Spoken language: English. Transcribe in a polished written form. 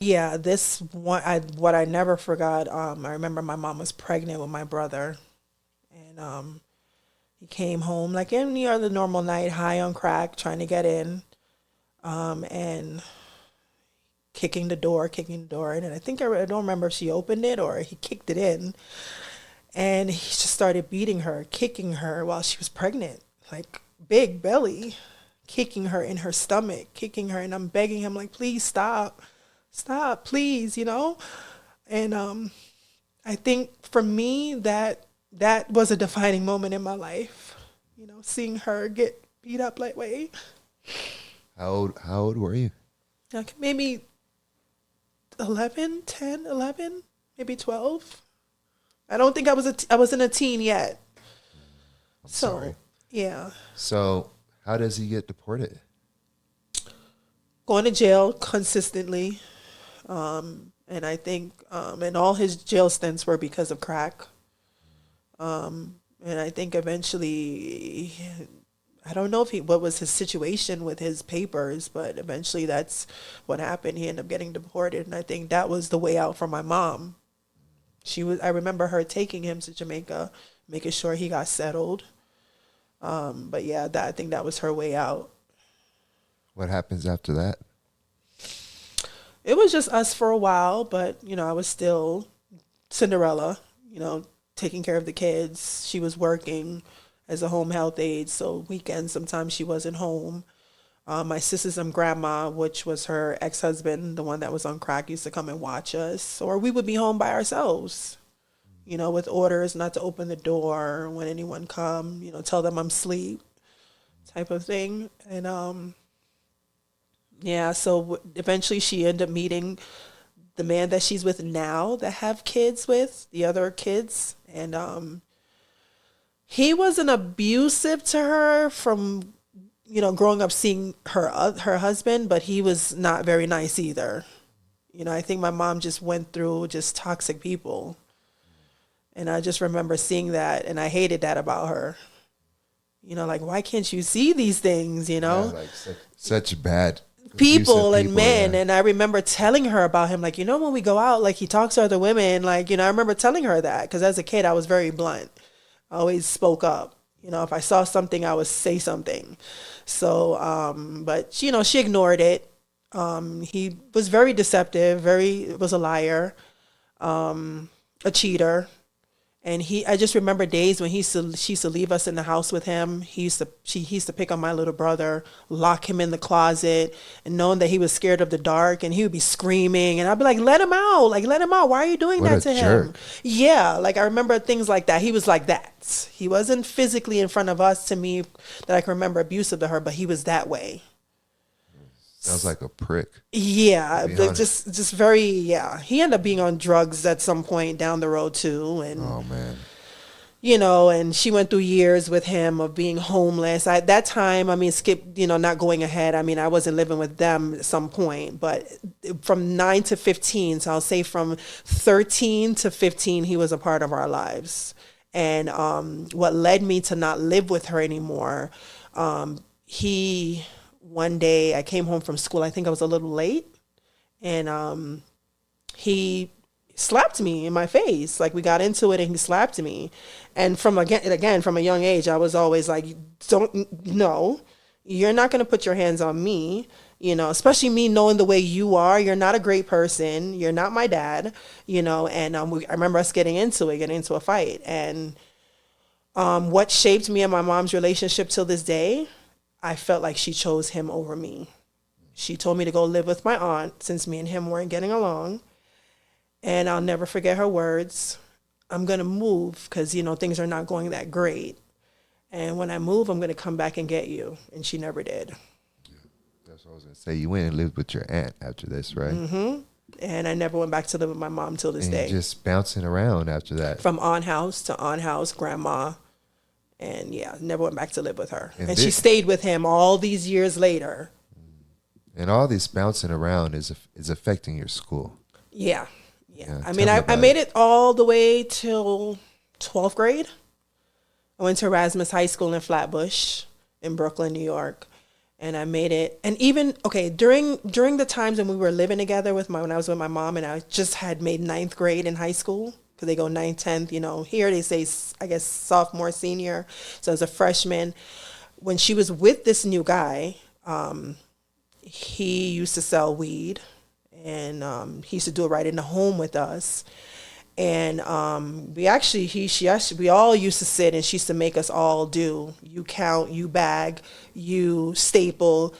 Yeah, this one, what I never forgot. I remember my mom was pregnant with my brother, and he came home like any other normal night, high on crack, trying to get in, and kicking the door in. And I think I don't remember if she opened it or he kicked it in, and he just started beating her, kicking her while she was pregnant, like big belly, kicking her in her stomach, kicking her, and I'm begging him like, please stop, stop, please, And I think for me that was a defining moment in my life, seeing her get beat up that way. How old were you? Like maybe 11, 10, 11, maybe 12. I don't think I wasn't a teen yet. I'm So, sorry. yeah. So how does he get deported? Going to jail consistently. And I think, and all his jail stints were because of crack. And I think eventually, I don't know what was his situation with his papers, but eventually that's what happened. He ended up getting deported. And I think that was the way out for my mom. I remember her taking him to Jamaica, making sure he got settled. But yeah, I think that was her way out. What happens after that? It was just us for a while, but I was still Cinderella, taking care of the kids. She was working as a home health aide, so weekends sometimes she wasn't home. My sister's grandma, which was her ex-husband, the one that was on crack, used to come and watch us, or we would be home by ourselves, with orders not to open the door when anyone come, tell them I'm asleep, type of thing. And yeah, so eventually she ended up meeting the man that she's with now, that have kids with the other kids, and he wasn't abusive to her from growing up seeing her husband, but he was not very nice either. I think my mom just went through just toxic people, and I just remember seeing that, and I hated that about her. Like, why can't you see these things? Yeah, like such bad abusive People and men. Yeah. And I remember telling her about him, like, when we go out, like, he talks to other women, like, I remember telling her that, because as a kid I was very blunt. I always spoke up. If I saw something, I would say something. So but she ignored it. He was very deceptive, very was a liar, a cheater. And I just remember days when she used to leave us in the house with him. He used to pick on my little brother, lock him in the closet, and knowing that he was scared of the dark, and he would be screaming, and I'd be like, let him out, like, let him out. Why are you doing What that a to jerk. him? Yeah, like I remember things like that. He was like that. He wasn't physically in front of us to me that I can remember abusive to her, but he was that way. Sounds like a prick. Yeah, To be but honest. just very, yeah. He ended up being on drugs at some point down the road too, and Oh man. and she went through years with him of being homeless. At that time, I mean, skip, not going ahead. I mean, I wasn't living with them at some point, but from 9 to 15, so I'll say from 13 to 15, he was a part of our lives. And what led me to not live with her anymore, he, one day I came home from school, I think I was a little late, and he slapped me in my face. Like, we got into it and he slapped me. And from a young age, I was always like, don't, no, you're not going to put your hands on me, especially me knowing the way you are. You're not a great person. You're not my dad, and I remember us getting into a fight. And what shaped me and my mom's relationship till this day, I felt like she chose him over me. She told me to go live with my aunt since me and him weren't getting along. And I'll never forget her words. I'm going to move because, things are not going that great. And when I move, I'm going to come back and get you. And she never did. That's what I was gonna say. You went and lived with your aunt after this, right? And I never went back to live with my mom till this And day. just bouncing around after that. From on house, grandma. And yeah, never went back to live with her. And And she stayed with him all these years later. And all this bouncing around is affecting your school. Yeah. Yeah, I tell mean, me I about made it all the way till 12th grade. I went to Erasmus High School in Flatbush in Brooklyn, New York. and I made it. And even okay, during the times when we were living together when I was with my mom, and I just had made ninth grade in high school, because they go ninth, 10th. Here they say, I guess, sophomore, senior. So as a freshman, when she was with this new guy, he used to sell weed, and he used to do it right in the home with us. And we all used to sit, and she used to make us all do. You count, you bag, you staple,